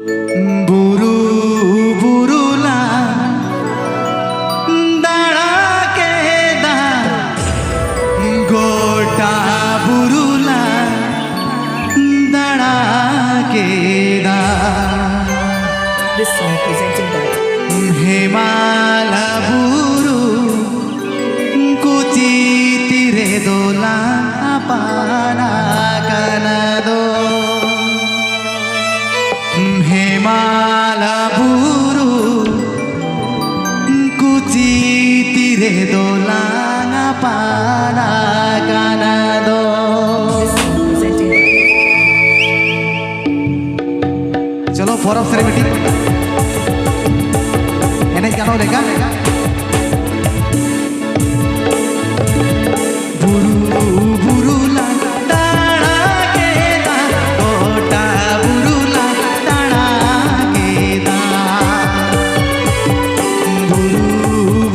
बुरु बुरुला दाड़ा के दा गोटा बुरुला दाड़ा के दा This song presented by हेमाला बुरु कुची तिरे दोला पाना कनदो हेमाला बुरु कुची तिरे दोला पाना कनदो presented by चलो फॉर ऑफ सेरेमनी एने गानो लेगा बुरु बुरुला दाड़ा के दा गोटा बुरुला दाड़ा के दा बुरु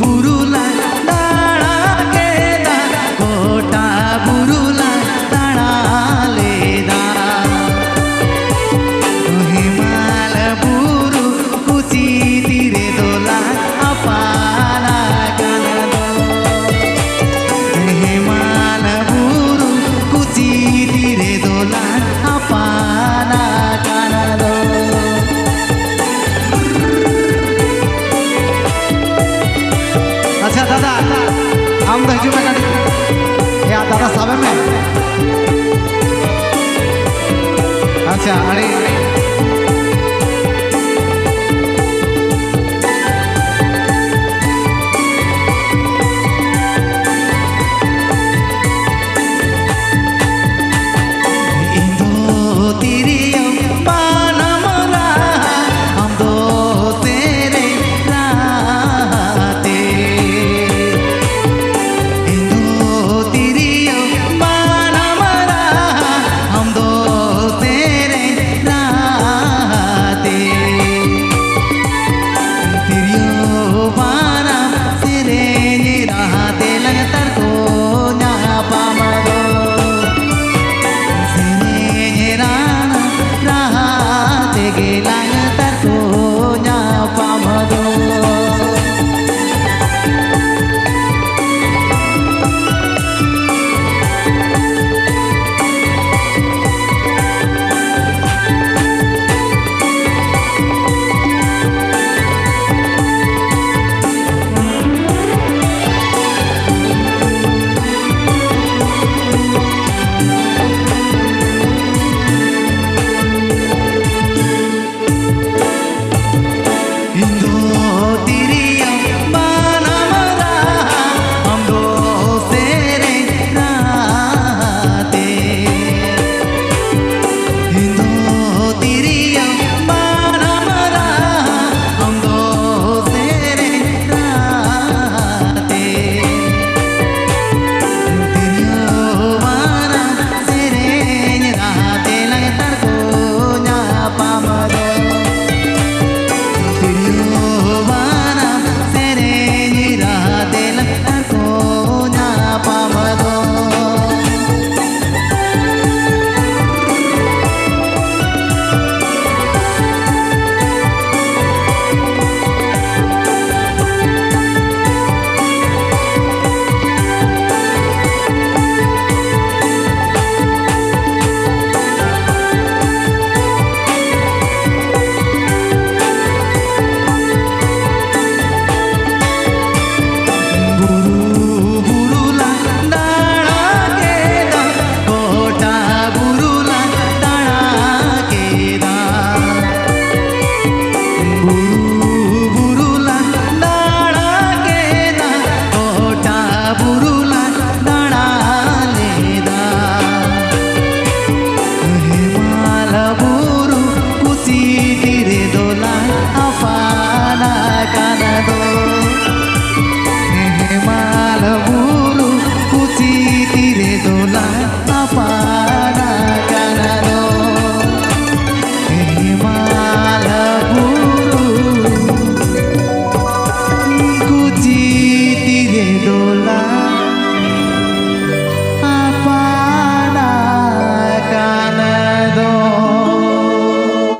बुरुला दाड़ा के दा गोटा बुरुला दाड़ा ले दा हिमाल बुरु कुची तीरे दोला अपाना कानदो हिमाल बुरु कुची तीरे दोला अपाना कानदो अच्छा दादा हम तो हिजू में या दादा साबे में अच्छा अरे तिरियो पानमरा हम दो तेरे राते इंदो तिरियो पानमरा हम दो तेरे राते तिरियो पाना तेरे राते लगतर को ना पामदो गेला